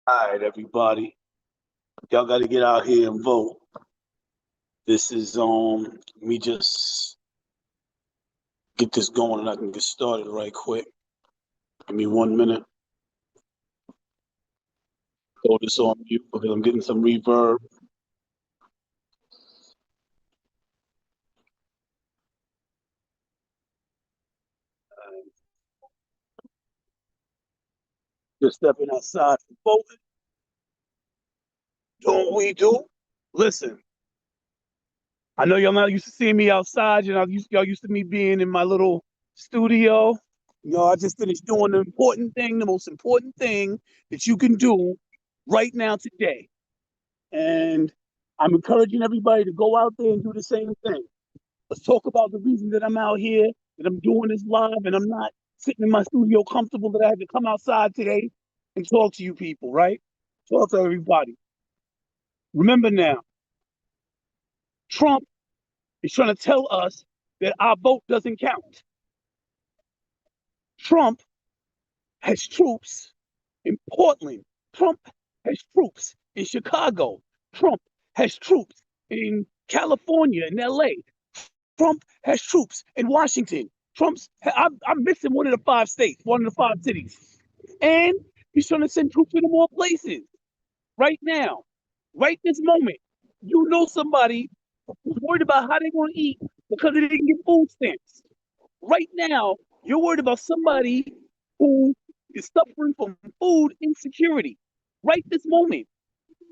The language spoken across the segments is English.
All right, everybody. Y'all got to get out here and vote. This is me just get this going and I can get started right quick. Give me 1 minute. Throw this on mute because I'm getting some reverb. Just stepping outside for voting. Don't we do? Listen, I know y'all not used to seeing me outside. Y'all used to me being in my little studio. I just finished doing the most important thing that you can do right now today. And I'm encouraging everybody to go out there and do the same thing. Let's talk about the reason that I'm out here, that I'm doing this live, and I'm not sitting in my studio comfortable, that I had to come outside today and talk to you people, right? Talk to everybody. Remember now, Trump is trying to tell us that our vote doesn't count. Trump has troops in Portland. Trump has troops in Chicago. Trump has troops in California and LA. Trump has troops in Washington. I'm missing one of the 5 states, one of the 5 cities. And he's trying to send troops into more places right now, right this moment. You know somebody who's worried about how they're going to eat because they didn't get food stamps. Right now, you're worried about somebody who is suffering from food insecurity. Right this moment,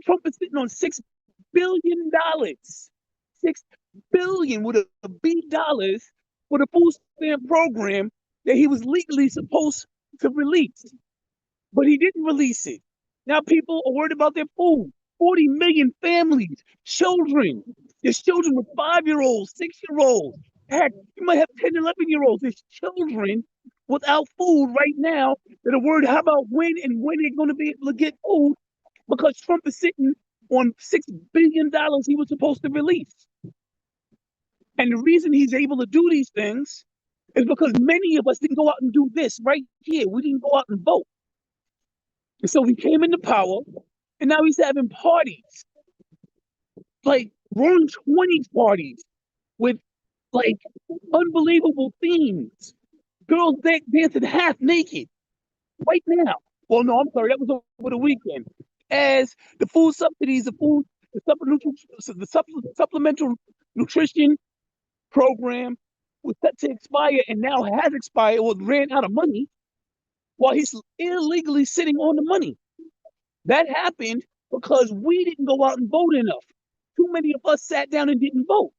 Trump is sitting on $6 billion, $6 billion with a B dollars for the food stamp program that he was legally supposed to release, but he didn't release it. Now people are worried about their food. 40 million families, children. There's children with 5-year-olds, 6-year-olds. Heck, you might have 10, 11-year-olds. There's children without food right now that are worried how about when they're going to be able to get food because Trump is sitting on $6 billion he was supposed to release. And the reason he's able to do these things is because many of us didn't go out and do this right here. We didn't go out and vote. And so he came into power, and now he's having parties, like roaring 20s parties with like unbelievable themes. Girls dancing half naked right now. Well, no, I'm sorry, that was over the weekend. As the food subsidies, the supplemental nutrition program was set to expire and now has expired or ran out of money while he's illegally sitting on the money. That happened because we didn't go out and vote enough. Too many of us sat down and didn't vote.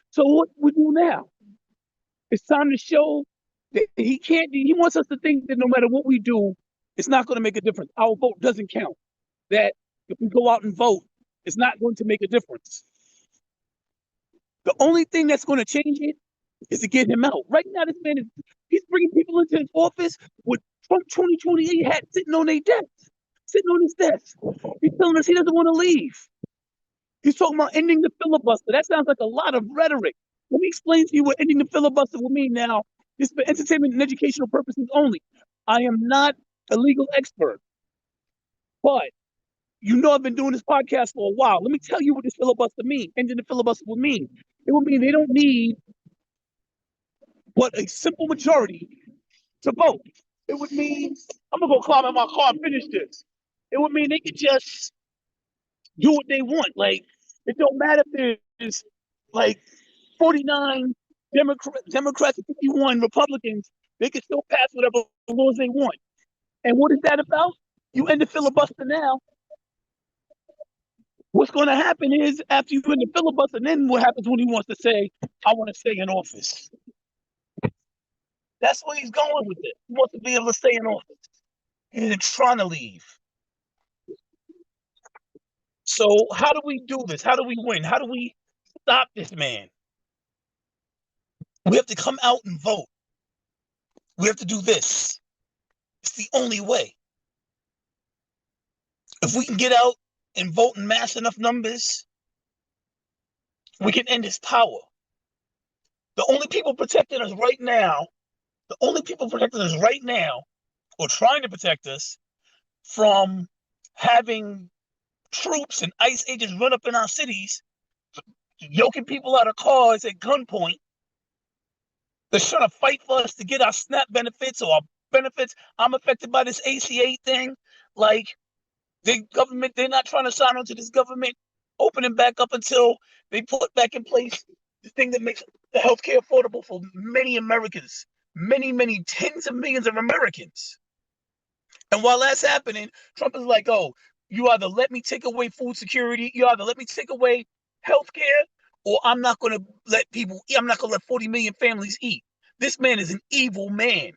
So what we do now? It's time to show that he wants us to think that no matter what we do, it's not going to make a difference. Our vote doesn't count. That if we go out and vote, it's not going to make a difference. The only thing that's going to change it is to get him out. Right now, this man he's bringing people into his office with Trump 2028 hat sitting on their desk, sitting on his desk. He's telling us he doesn't want to leave. He's talking about ending the filibuster. That sounds like a lot of rhetoric. Let me explain to you what ending the filibuster will mean now. This is for entertainment and educational purposes only. I am not a legal expert, but I've been doing this podcast for a while. Let me tell you what this filibuster means. Ending the filibuster will mean. It will mean they don't need but a simple majority to vote. It would mean I'm gonna go climb in my car and finish this. It would mean they could just do what they want. Like it don't matter if there's like 49 Democrats and 51 Republicans. They can still pass whatever laws they want. And what is that about? You end the filibuster now. What's going to happen is after you end the filibuster, then what happens when he wants to say, "I want to stay in office"? That's where he's going with it. He wants to be able to stay in office. He isn't trying to leave. So how do we do this? How do we win? How do we stop this man? We have to come out and vote. We have to do this. It's the only way. If we can get out and vote in mass enough numbers, we can end his power. The only people protecting us right now, or trying to protect us from having troops and ICE agents run up in our cities, yoking people out of cars at gunpoint. They're trying to fight for us to get our SNAP benefits or our benefits. I'm affected by this ACA thing. Like, the government, they're not trying to sign on to this government opening back up until they put back in place the thing that makes the healthcare affordable for many Americans, many tens of millions of Americans. And while that's happening, Trump is like, oh, you either let me take away food security, you either let me take away healthcare, or I'm not going to let people eat. I'm not going to let 40 million families eat. This man is an evil man.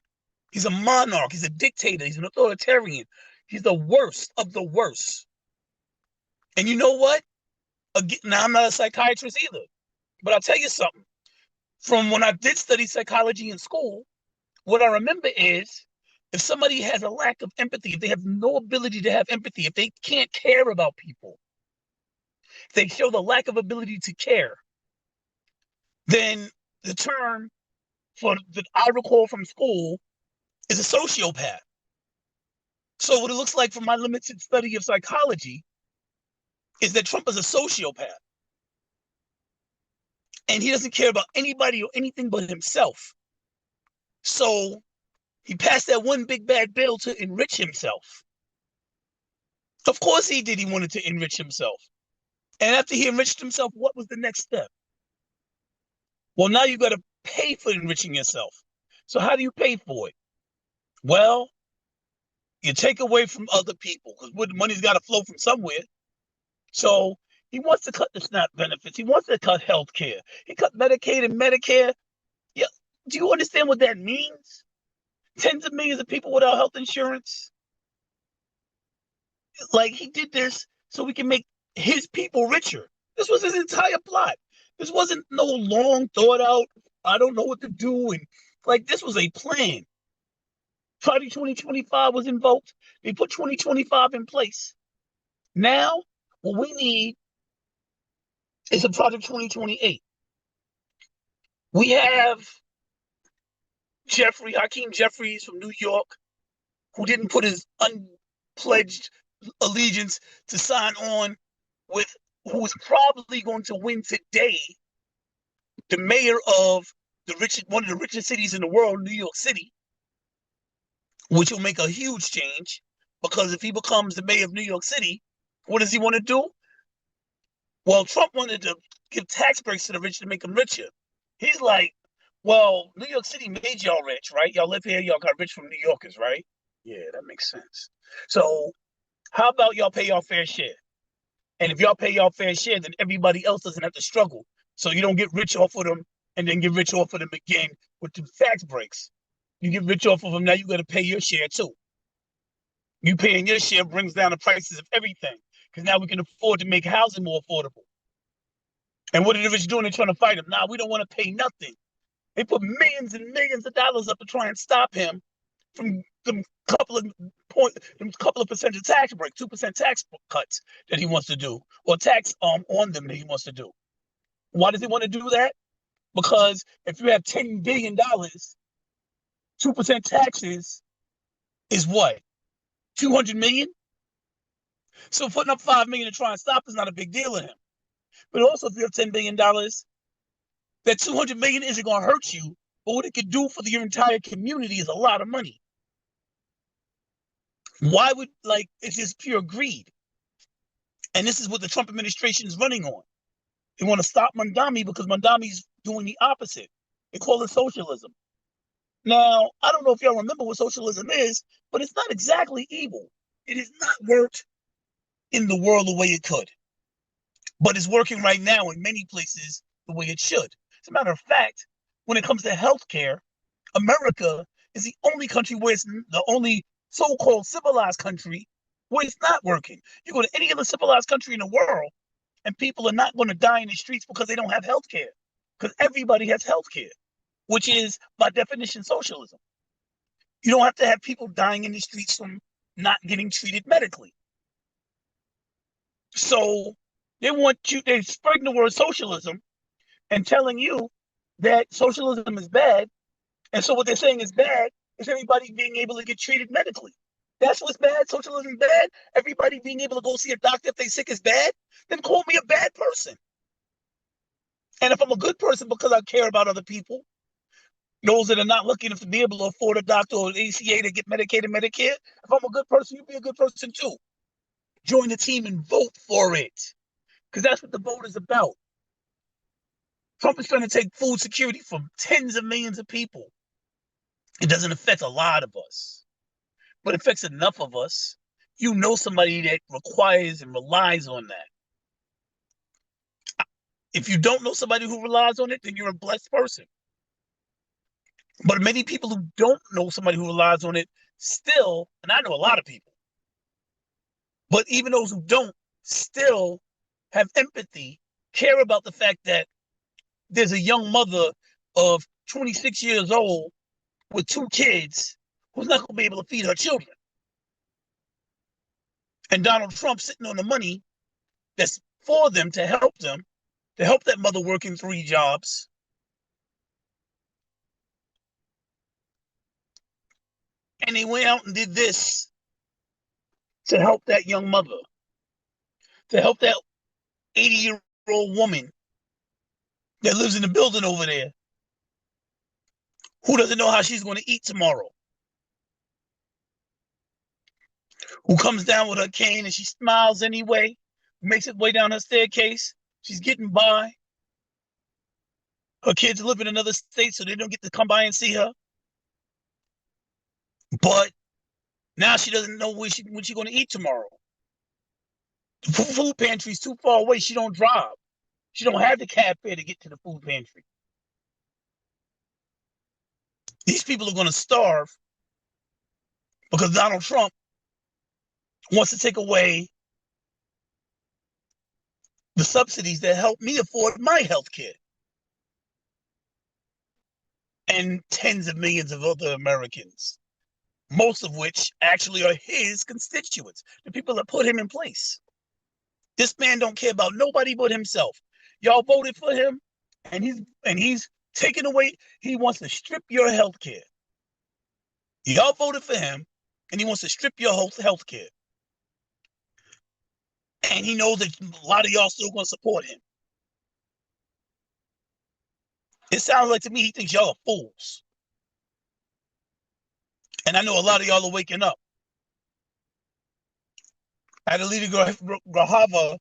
He's a monarch. He's a dictator. He's an authoritarian. He's the worst of the worst. And you know what? Again, now, I'm not a psychiatrist either, but I'll tell you something. From when I did study psychology in school, what I remember is if somebody has a lack of empathy, if they have no ability to have empathy, if they can't care about people, if they show the lack of ability to care, then the term that I recall from school is a sociopath. So what it looks like from my limited study of psychology is that Trump is a sociopath. And he doesn't care about anybody or anything but himself. So he passed that one big bad bill to enrich himself. Of course he did. He wanted to enrich himself. And after he enriched himself, what was the next step? Well, now you got to pay for enriching yourself. So how do you pay for it? Well, you take away from other people because the money's got to flow from somewhere. So he wants to cut the SNAP benefits. He wants to cut health care. He cut Medicaid and Medicare. Yeah. Do you understand what that means? Tens of millions of people without health insurance. Like, he did this so we can make his people richer. This was his entire plot. This wasn't no long thought out, I don't know what to do. And like, this was a plan. Project 2025 was invoked. They put 2025 in place. Now, what we need is a Project 2028. We have Hakeem Jeffries from New York, who didn't put his unpledged allegiance to sign on with who is probably going to win today, the mayor of one of the richest cities in the world, New York City, which will make a huge change because if he becomes the mayor of New York City, what does he want to do? Well, Trump wanted to give tax breaks to the rich to make them richer. He's like, well, New York City made y'all rich, right? Y'all live here, y'all got rich from New Yorkers, right? Yeah, that makes sense. So how about y'all pay y'all fair share? And if y'all pay y'all fair share, then everybody else doesn't have to struggle. So you don't get rich off of them and then get rich off of them again with the tax breaks. You get rich off of them, now you got to pay your share too. You paying your share brings down the prices of everything because now we can afford to make housing more affordable. And what are the rich doing? They're trying to fight him. Nah, we don't want to pay nothing. They put millions and millions of dollars up to try and stop him from them couple of percentage tax break, 2% tax cuts that he wants to do, or tax on them that he wants to do. Why does he want to do that? Because if you have $10 billion, 2% taxes is what? 200 million? So putting up 5 million to try and stop is not a big deal to him. But also, if you have $10 billion, that 200 million isn't going to hurt you, but what it could do for your entire community is a lot of money. Why would, it's just pure greed. And this is what the Trump administration is running on. They want to stop Mondami because Mondami's doing the opposite. They call it socialism. Now, I don't know if y'all remember what socialism is, but it's not exactly evil. It has not worked in the world the way it could. But it's working right now in many places the way it should. As a matter of fact, when it comes to healthcare, America is the only country where it's the only so-called civilized country where it's not working. You go to any other civilized country in the world, and people are not going to die in the streets because they don't have healthcare. Because everybody has healthcare, which is, by definition, socialism. You don't have to have people dying in the streets from not getting treated medically. So they're spreading the word socialism and telling you that socialism is bad. And so what they're saying is bad is everybody being able to get treated medically. That's what's bad. Socialism bad. Everybody being able to go see a doctor if they sick is bad. Then call me a bad person. And if I'm a good person because I care about other people, those that are not looking to be able to afford a doctor or an ACA to get Medicaid and Medicare, if I'm a good person, you be a good person too. Join the team and vote for it. Because that's what the vote is about. Trump is trying to take food security from tens of millions of people. It doesn't affect a lot of us, but it affects enough of us. You know somebody that requires and relies on that. If you don't know somebody who relies on it, then you're a blessed person. But many people who don't know somebody who relies on it still, and I know a lot of people, but even those who don't still have empathy, care about the fact that there's a young mother of 26 years old with 2 kids who's not going to be able to feed her children. And Donald Trump sitting on the money that's for them, to help that mother working 3 jobs. And they went out and did this to help that young mother, to help that 80-year-old woman that lives in the building over there, who doesn't know how she's going to eat tomorrow, who comes down with her cane and she smiles anyway, makes her way down her staircase. She's getting by. Her kids live in another state, so they don't get to come by and see her. But now she doesn't know when she's going to eat tomorrow. The food pantry is too far away. She don't drive. She don't have the cab fare to get to the food pantry. These people are going to starve because Donald Trump wants to take away the subsidies that help me afford my health care. And tens of millions of other Americans, most of which actually are his constituents, the people that put him in place. This man don't care about nobody but himself. Y'all voted for him, and he's taking away. He wants to strip your health care. Y'all voted for him, and he wants to strip your health care. And he knows that a lot of y'all still going to support him. It sounds like to me he thinks y'all are fools. And I know a lot of y'all are waking up. Adelita Grahava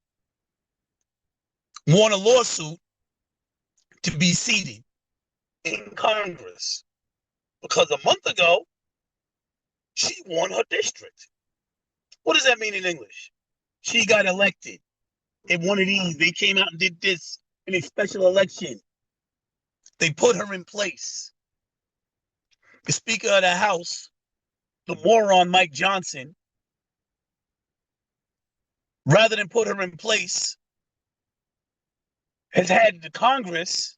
won a lawsuit to be seated in Congress because a month ago, she won her district. What does that mean in English? She got elected in one of these. They came out and did this in a special election. They put her in place. The Speaker of the House, the moron Mike Johnson, rather than put her in place, has had the Congress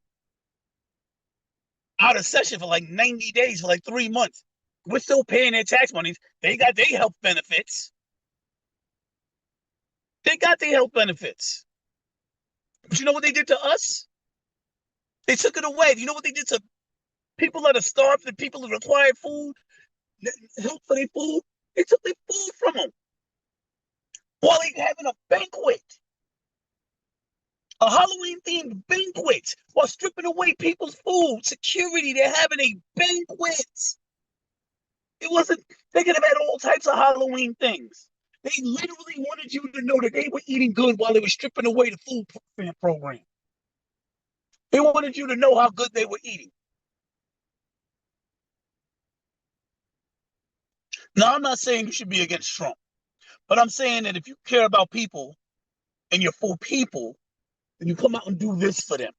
out of session for like 90 days, for like 3 months. We're still paying their tax monies. They got their health benefits. They got their health benefits. But you know what they did to us? They took it away. You know what they did to people that are starved and people that require food, help for their food? They took their food from them while they having a banquet. A Halloween-themed banquet while stripping away people's food, security. They're having a banquet. It wasn't, they could have had all types of Halloween things. They literally wanted you to know that they were eating good while they were stripping away the food program. They wanted you to know how good they were eating. Now, I'm not saying you should be against Trump, but I'm saying that if you care about people and you're for people, then you come out and do this for them.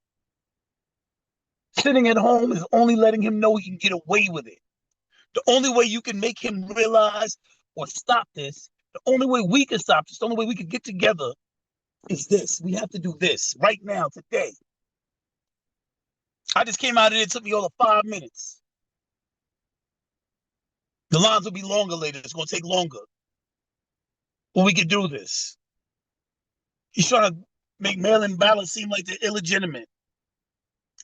Sitting at home is only letting him know he can get away with it. The only way you can make him realize or stop this, the only way we can stop this, the only way we can get together is this. We have to do this right now, today. I just came out of it. It took me all of 5 minutes. The lines will be longer later. It's going to take longer. But we can do this. He's trying to make mail-in ballots seem like they're illegitimate.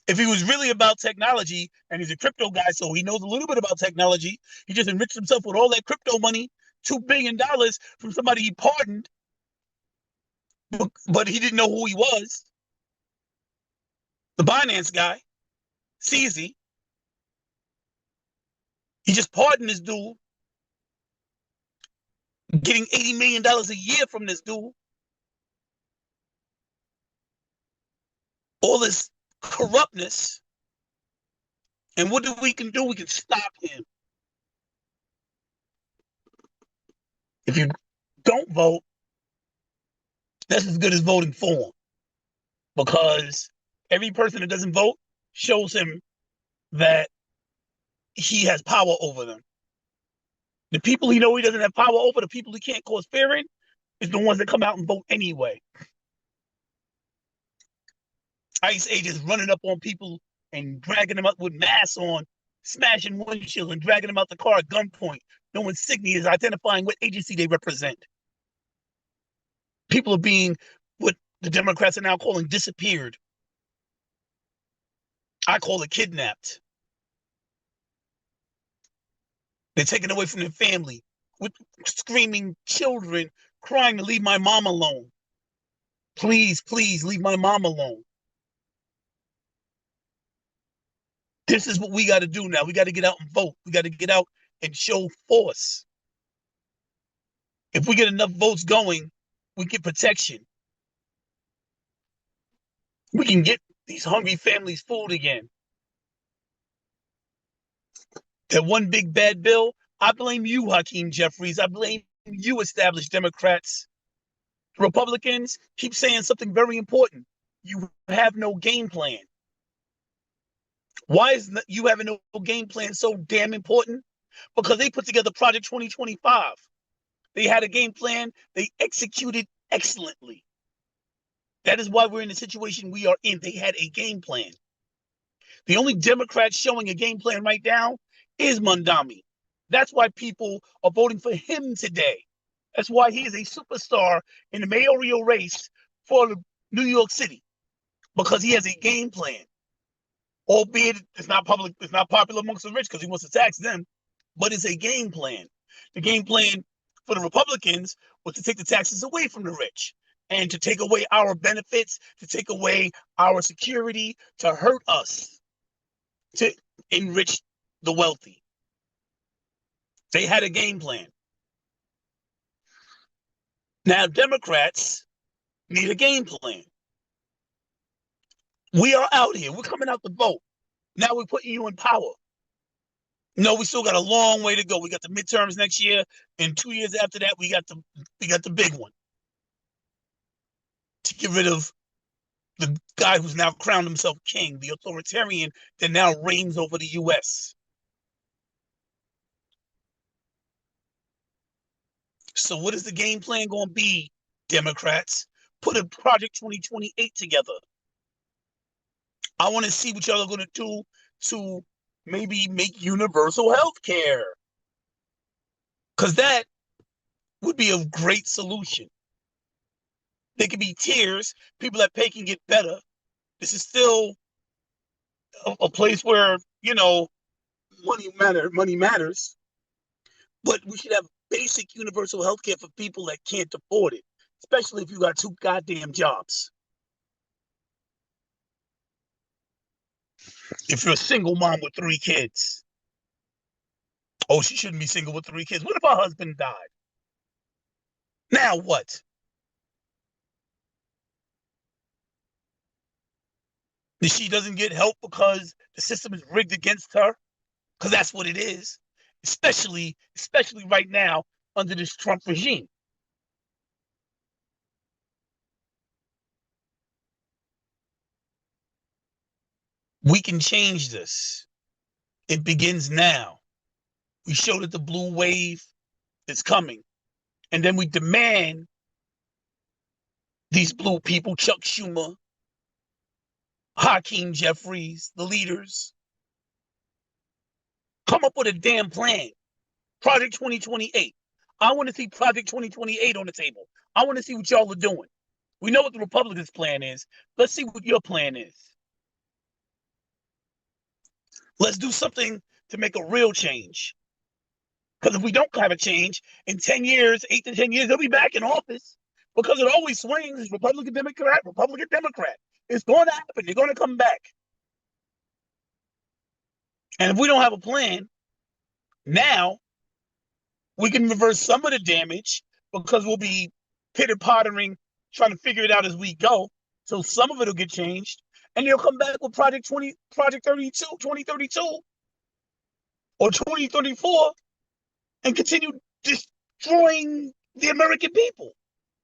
If he was really about technology, and he's a crypto guy, so he knows a little bit about technology, he just enriched himself with all that crypto money $2 billion from somebody he pardoned, but he didn't know who he was. The Binance guy, CZ, he just pardoned this dude, getting $80 million a year from this dude. All this corruptness. And what we can do? We can stop him. If you don't vote, that's as good as voting for him. Because every person that doesn't vote shows him that he has power over them. The people he know he doesn't have power over, the people he can't cause fear in, is the ones that come out and vote anyway. ICE agents running up on people and dragging them up with masks on, smashing windshields and dragging them out the car at gunpoint. No insignia is identifying what agency they represent. People are being what the Democrats are now calling disappeared. I call it kidnapped. They're taken away from their family with screaming children crying to leave my mom alone. Please, please leave my mom alone. This is what we got to do now. We got to get out and vote. We got to get out and show force. If we get enough votes going, we get protection. We can get these hungry families food again. That one big bad bill, I blame you, Hakeem Jeffries. I blame you, established Democrats. Republicans keep saying something very important. You have no game plan. Why is you having no game plan so damn important? Because they put together Project 2025. They had a game plan. They executed excellently. That is why we're in the situation we are in. They had a game plan. The only Democrat showing a game plan right now is Mondami. That's why people are voting for him today. That's why he is a superstar in the mayoral race for New York City, because he has a game plan. Albeit it's not popular amongst the rich because he wants to tax them, but it's a game plan. The game plan for the Republicans was to take the taxes away from the rich and to take away our benefits, to take away our security, to hurt us, to enrich the wealthy. They had a game plan. Now, Democrats need a game plan. We are out here. We're coming out to vote. Now we're putting you in power. No, we still got a long way to go. We got the midterms next year, and 2 years after that, we got the big one to get rid of the guy who's now crowned himself king, the authoritarian that now reigns over the U.S. So what is the game plan going to be, Democrats? Put a Project 2028 together. I want to see what y'all are going to do to maybe make universal health care, because that would be a great solution. There could be tiers. People that pay can get better. This is still a place where, money matters. But we should have basic universal health care for people that can't afford it, especially if you got 2 goddamn jobs. If you're a single mom with 3 kids. Oh, she shouldn't be single with 3 kids. What if her husband died? Now what? She doesn't get help because the system is rigged against her? Because that's what it is. Especially right now under this Trump regime. We can change this. It begins now. We show that the blue wave is coming. And then we demand these blue people, Chuck Schumer, Hakeem Jeffries, the leaders, come up with a damn plan. Project 2028. I want to see Project 2028 on the table. I want to see what y'all are doing. We know what the Republicans' plan is. Let's see what your plan is. Let's do something to make a real change. Because if we don't have a change in 10 years, 8 to 10 years, they'll be back in office. Because it always swings. It's Republican, Democrat, Republican, Democrat. It's going to happen. They're going to come back. And if we don't have a plan, now we can reverse some of the damage because we'll be pitter-pottering, trying to figure it out as we go. So some of it will get changed. And they'll come back with Project 2032, or 2034, and continue destroying the American people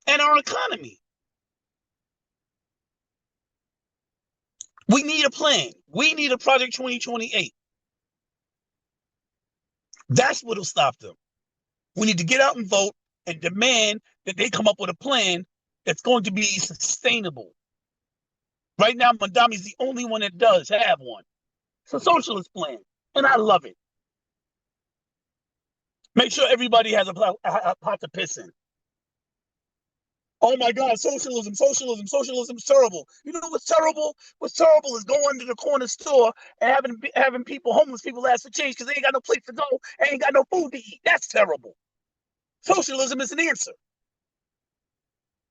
and our economy. We need a plan. We need a Project 2028. That's what'll stop them. We need to get out and vote and demand that they come up with a plan that's going to be sustainable. Right now, Mandami is the only one that does have one. It's a socialist plan, and I love it. Make sure everybody has a pot to piss in. Oh my God, socialism is terrible. You know what's terrible? What's terrible is going to the corner store and having homeless people ask for change because they ain't got no place to go and ain't got no food to eat. That's terrible. Socialism is an answer.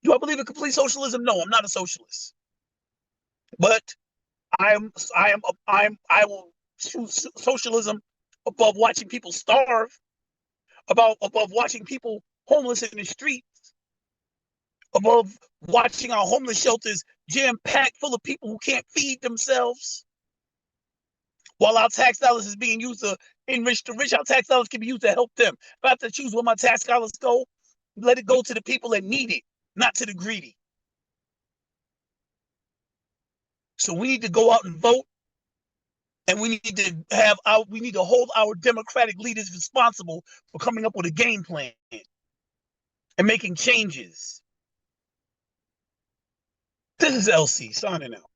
Do I believe in complete socialism? No, I'm not a socialist. But I will choose socialism above watching people starve, above watching people homeless in the streets, above watching our homeless shelters jam-packed full of people who can't feed themselves. While our tax dollars is being used to enrich the rich, our tax dollars can be used to help them. If I have to choose where my tax dollars go, let it go to the people that need it, not to the greedy. So we need to go out and vote, and we need to hold our Democratic leaders responsible for coming up with a game plan and making changes. This is LC signing out.